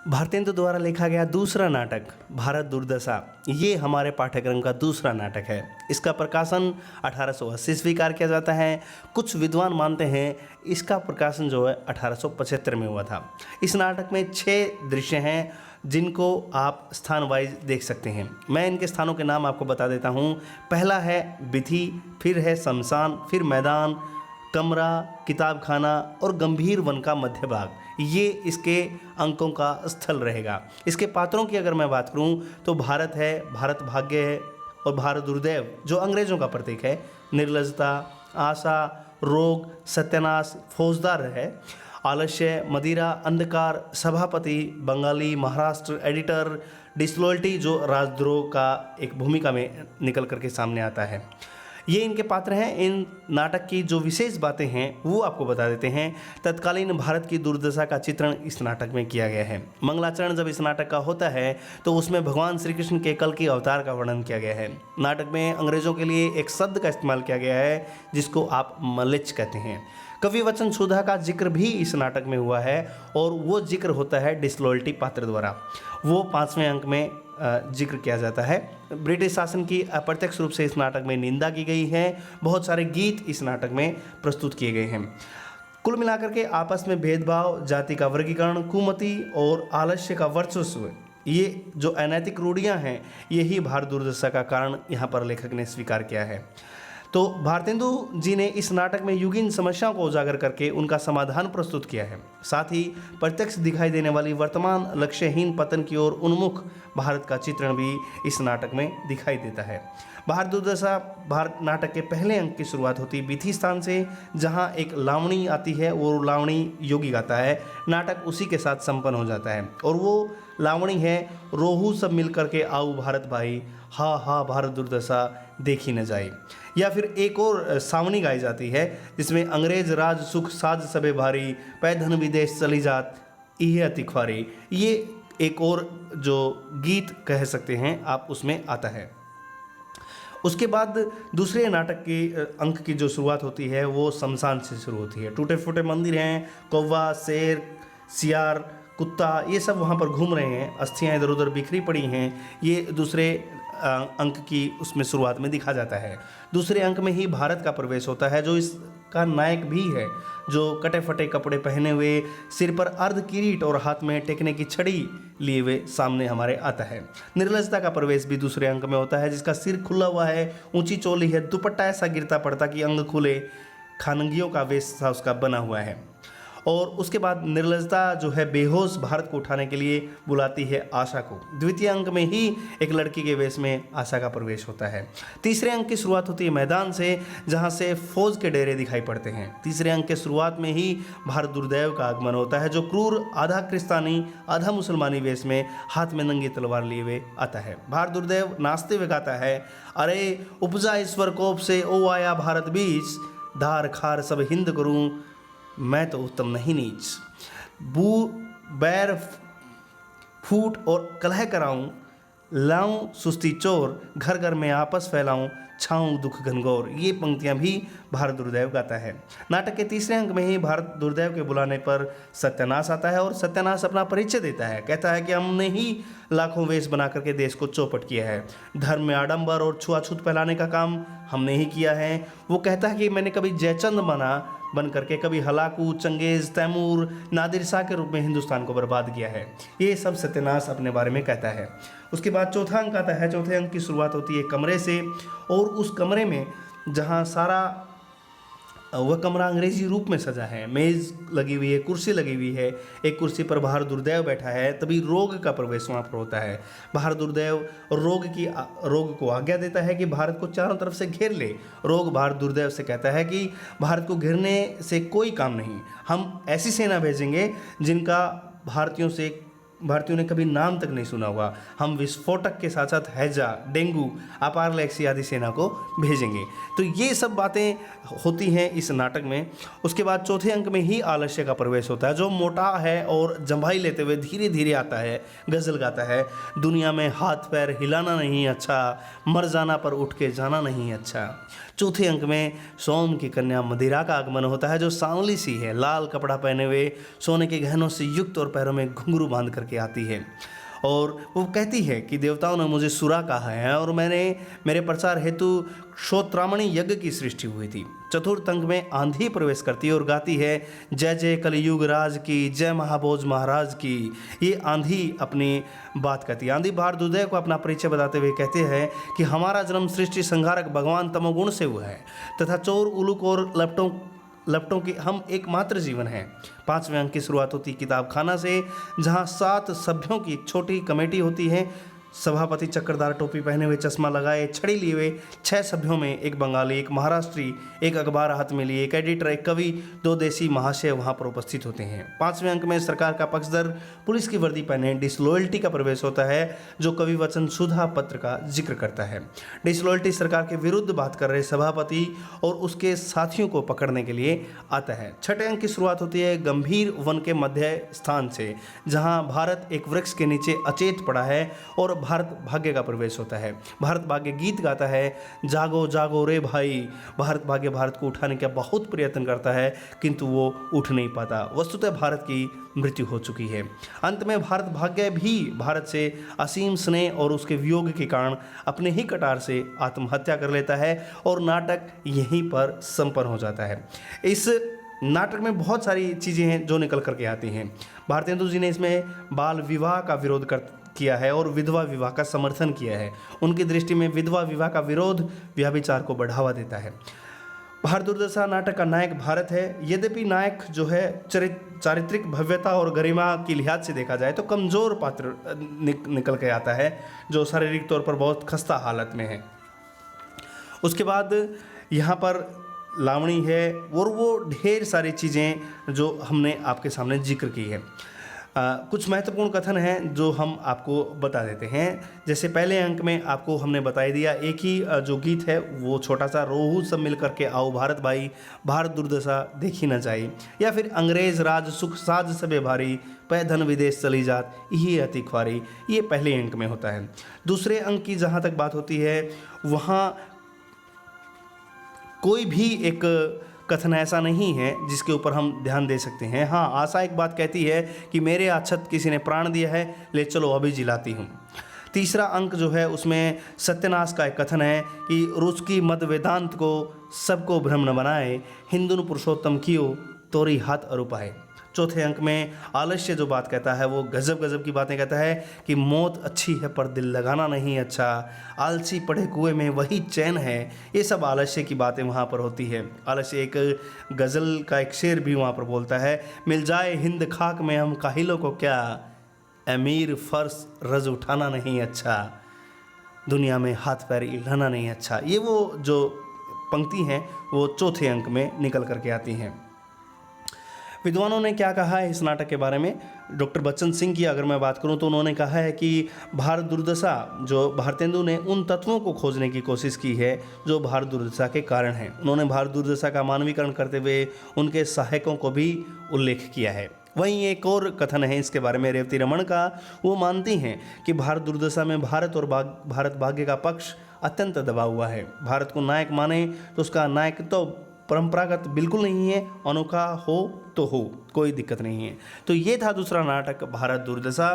भारतेंदु द्वारा लिखा गया दूसरा नाटक भारत दुर्दशा, ये हमारे पाठ्यक्रम का दूसरा नाटक है। इसका प्रकाशन 1880 स्वीकार किया जाता है। कुछ विद्वान मानते हैं इसका प्रकाशन जो है 1875 में हुआ था। इस नाटक में 6 दृश्य हैं जिनको आप स्थान वाइज देख सकते हैं। मैं इनके स्थानों के नाम आपको बता देता हूँ। पहला है बिथी, फिर है शमशान, फिर मैदान, कमरा, किताब खाना और गंभीर वन का मध्य भाग। ये इसके अंकों का स्थल रहेगा। इसके पात्रों की अगर मैं बात करूं तो भारत है, भारत भाग्य है और भारत दुर्दैव जो अंग्रेज़ों का प्रतीक है, निर्लजता, आशा, रोग, सत्यानाश, फौजदार है, आलस्य, मदिरा, अंधकार, सभापति, बंगाली, महाराष्ट्र, एडिटर, डिसलॉयल्टी जो राजद्रोह का एक भूमिका में निकल करके सामने आता है। ये इनके पात्र हैं। इन नाटक की जो विशेष बातें हैं वो आपको बता देते हैं। तत्कालीन भारत की दुर्दशा का चित्रण इस नाटक में किया गया है। मंगलाचरण जब इस नाटक का होता है तो उसमें भगवान श्री कृष्ण के कल की अवतार का वर्णन किया गया है। नाटक में अंग्रेजों के लिए एक शब्द का इस्तेमाल किया गया है जिसको आप मलिच कहते हैं। कवि वचन सुधा का जिक्र भी इस नाटक में हुआ है और वो जिक्र होता है डिसलॉयल्टी पात्र द्वारा। वो 5वें अंक में जिक्र किया जाता है। ब्रिटिश शासन की अप्रत्यक्ष रूप से इस नाटक में निंदा की गई है। बहुत सारे गीत इस नाटक में प्रस्तुत किए गए हैं। कुल मिलाकर के आपस में भेदभाव, जाति का वर्गीकरण, कुमति और आलस्य का वर्चस्व, ये जो अनैतिक रूढ़ियाँ हैं, यही भारत दुर्दशा का कारण यहाँ पर लेखक ने स्वीकार किया है। तो भारतेंदु जी ने इस नाटक में युगीन समस्याओं को उजागर करके उनका समाधान प्रस्तुत किया है। साथ ही प्रत्यक्ष दिखाई देने वाली वर्तमान लक्ष्यहीन पतन की ओर उन्मुख भारत का चित्रण भी इस नाटक में दिखाई देता है। भारत दुर्दशा भारत नाटक के पहले अंक की शुरुआत होती है बिथी स्थान से, जहां एक लावणी आती है। वो लावणी योगी गाता है। नाटक उसी के साथ संपन्न हो जाता है और वो लावणी है, रोहू सब मिल करके आओ भारत भाई, हा हा भारत दुर्दशा देखी न जाए। या फिर एक और सावनी गाई जाती है जिसमें अंग्रेज राज सुख साज सबे भारी, पै धन विदेश चली जात यह अति ख्वारी, ये एक और जो गीत कह सकते हैं आप उसमें आता है। उसके बाद दूसरे नाटक की अंक की जो शुरुआत होती है वो शमशान से शुरू होती है। टूटे फूटे मंदिर हैं, कौवा, शेर, सियार, कुत्ता, ये सब वहाँ पर घूम रहे हैं, अस्थियाँ इधर उधर बिखरी पड़ी हैं। ये दूसरे अंक की उसमें शुरुआत में दिखा जाता है। दूसरे अंक में ही भारत का प्रवेश होता है जो इसका नायक भी है, जो कटे फटे कपड़े पहने हुए, सिर पर अर्ध किरीट और हाथ में टेकने की छड़ी लिए हुए सामने हमारे आता है। निर्लजता का प्रवेश भी दूसरे अंक में होता है जिसका सिर खुला हुआ है, ऊंची चोली है, दुपट्टा ऐसा गिरता पड़ता कि अंग खुले, खानंगियों का वेश सा उसका बना हुआ है। और उसके बाद निर्लजता जो है बेहोश भारत को उठाने के लिए बुलाती है आशा को। द्वितीय अंक में ही एक लड़की के वेश में आशा का प्रवेश होता है। तीसरे अंक की शुरुआत होती है मैदान से, जहां से फौज के डेरे दिखाई पड़ते हैं। तीसरे अंक के शुरुआत में ही भारत दुर्दैव का आगमन होता है जो क्रूर आधा क्रिस्तानी आधा मुसलमानी वेश में हाथ में नंगी तलवार लिए हुए आता है। भारत दुर्दैव नाचते हुए गाता है, अरे उपजा ईश्वर कोप से ओ आया भारत बीच, धार खार सब हिंद करूं मैं तो उत्तम नहीं नीच, बू बैर फूट और कलह कराऊं, लाऊं सुस्ती चोर, घर घर में आपस फैलाऊं, छाऊं दुख घनघोर। ये पंक्तियां भी भारत दुर्दैव गाता है। नाटक के तीसरे अंक में ही भारत दुर्दैव के बुलाने पर सत्यानाश आता है और सत्यानाश अपना परिचय देता है। कहता है कि हमने ही लाखों वेश बना करके देश को चौपट किया है, धर्म में आडंबर और छुआछूत फैलाने का काम हमने ही किया है। वो कहता है कि मैंने कभी जयचंद बन करके, कभी हलाकू, चंगेज, तैमूर, नादिर शाह के रूप में हिंदुस्तान को बर्बाद किया है। ये सब सत्यानाश अपने बारे में कहता है। उसके बाद चौथा अंक आता है। चौथे अंक की शुरुआत होती है कमरे से और उस कमरे में जहाँ सारा वह कमरा अंग्रेजी रूप में सजा है, मेज़ लगी हुई है, कुर्सी लगी हुई है, एक कुर्सी पर भारत दुर्दैव बैठा है। तभी रोग का प्रवेश वहाँ पर होता है। भारत दुर्दैव रोग को आज्ञा देता है कि भारत को चारों तरफ से घेर ले। रोग भारत दुर्दैव से कहता है कि भारत को घेरने से कोई काम नहीं, हम ऐसी सेना भेजेंगे जिनका भारतीयों ने कभी नाम तक नहीं सुना हुआ। हम विस्फोटक के साथ साथ हैजा, डेंगू, अपारलेक्सी आदि सेना को भेजेंगे। तो ये सब बातें होती हैं इस नाटक में। उसके बाद चौथे अंक में ही आलस्य का प्रवेश होता है जो मोटा है और जंभाई लेते हुए धीरे धीरे आता है, गज़ल गाता है, दुनिया में हाथ पैर हिलाना नहीं अच्छा, मर जाना पर उठ के जाना नहीं अच्छा। चौथे अंक में सोम की कन्या मदिरा का आगमन होता है जो सांवली सी है, लाल कपड़ा पहने हुए, सोने के गहनों से युक्त और पैरों में घुंघरू बांध करके करके आती है और वो कहती है कि देवताओं ने मुझे सुरा कहा है और मेरे प्रचार हेतु श्रोत्रामणि यज्ञ की सृष्टि हुई थी। चतुर्थ अंक में आंधी प्रवेश करती है और गाती है जय जय कलयुग राज की, जय महाभोज महाराज की। ये आंधी अपनी बात कहती है। आंधी भारदुदय को अपना परिचय बताते हुए कहते हैं कि हमारा जन्म सृष्टि संहारक भगवान तमोगुण से हुआ है तथा चोर उलूक और लपटों की हम एकमात्र जीवन है। 5वें अंक की शुरुआत होती किताब खाना से, जहाँ 7 सभ्यों की एक छोटी कमेटी होती है। सभापति चक्रदार टोपी पहने हुए, चश्मा लगाए, छड़ी लिए हुए 6 सभ्यों में एक बंगाली, एक महाराष्ट्री, एक अखबार हाथ में लिए, एक एडिटर, एक कवि, 2 देसी महाशय वहाँ पर उपस्थित होते हैं। 5वें अंक में सरकार का पक्षधर पुलिस की वर्दी पहने डिसलॉयल्टी का प्रवेश होता है, जो कवि वचन सुधा पत्र का जिक्र करता है। डिसलॉयल्टी सरकार के विरुद्ध बात कर रहे सभापति और उसके साथियों को पकड़ने के लिए आता है। 6ठे अंक की शुरुआत होती है गंभीर वन के मध्य स्थान से, जहाँ भारत एक वृक्ष के नीचे अचेत पड़ा है और भारत भाग्य का प्रवेश होता है। भारत भाग्य गीत गाता है, जागो जागो रे भाई। भारत भाग्य भारत को उठाने का बहुत प्रयत्न करता है किंतु वो उठ नहीं पाता। वस्तुतः भारत की मृत्यु हो चुकी है। अंत में भारत भाग्य भी भारत से असीम स्नेह और उसके वियोग के कारण अपने ही कटार से आत्महत्या कर लेता है और नाटक यहीं पर संपन्न हो जाता है। इस नाटक में बहुत सारी चीज़ें हैं जो निकल करके आती हैं। भारतेंदु जी ने इसमें बाल विवाह का विरोध किया है और विधवा विवाह का समर्थन किया है। उनकी दृष्टि में विधवा विवाह का विरोध व्यभिचार को बढ़ावा देता है। भारत दुर्दशा नाटक का नायक भारत है। यद्यपि नायक जो है चारित्रिक भव्यता और गरिमा की लिहाज से देखा जाए तो कमज़ोर पात्र निकल के आता है, जो शारीरिक तौर पर बहुत खस्ता हालत में है। उसके बाद यहाँ पर लावणी है और वो ढेर सारी चीज़ें जो हमने आपके सामने जिक्र की है। कुछ महत्वपूर्ण कथन हैं जो हम आपको बता देते हैं। जैसे पहले अंक में आपको हमने बता दिया, एक ही जो गीत है वो छोटा सा, रोहू सब मिल करके आओ भारत भाई, भारत दुर्दशा देखी न जाए, या फिर अंग्रेज राज सुख साज सबे भारी, पै धन विदेश चली जात यही अति ख्वारी, ये पहले अंक में होता है। दूसरे अंक की जहाँ तक बात होती है वहाँ कोई भी एक कथन ऐसा नहीं है जिसके ऊपर हम ध्यान दे सकते हैं। हाँ, आशा एक बात कहती है कि मेरे आछत किसी ने प्राण दिया है, ले चलो अभी जिलाती हूँ। तीसरा अंक जो है उसमें सत्यनाश का एक कथन है कि रुच की मद वेदांत को सबको भ्रम न बनाए, हिंदुन पुरुषोत्तम कियो तोरी हाथ अरुपाए। चौथे अंक में आलस्य जो बात कहता है वो गजब गजब की बातें कहता है कि मौत अच्छी है पर दिल लगाना नहीं अच्छा, आलसी पड़े कुएं में वही चैन है। ये सब आलस्य की बातें वहाँ पर होती है। आलस्य एक गज़ल का एक शेर भी वहाँ पर बोलता है, मिल जाए हिंद खाक में हम काहिलों को क्या, अमीर फर्श रज उठाना नहीं अच्छा, दुनिया में हाथ पैर हिलाना नहीं अच्छा। ये वो जो पंक्ति हैं वो चौथे अंक में निकल करके आती हैं। विद्वानों ने क्या कहा है इस नाटक के बारे में? डॉक्टर बच्चन सिंह की अगर मैं बात करूं तो उन्होंने कहा है कि भारत दुर्दशा जो भारतेंदु ने उन तत्वों को खोजने की कोशिश की है जो भारत दुर्दशा के कारण हैं। उन्होंने भारत दुर्दशा का मानवीकरण करते हुए उनके सहायकों को भी उल्लेख किया है। वहीं एक और कथन है इसके बारे में रेवती रमन का। वो मानती हैं कि भारत दुर्दशा में भारत और भारत भाग्य का पक्ष अत्यंत दबा हुआ है। भारत को नायक माने तो उसका नायक तो परंपरागत बिल्कुल नहीं है, अनोखा हो तो हो, कोई दिक्कत नहीं है। तो ये था दूसरा नाटक भारत दुर्दशा।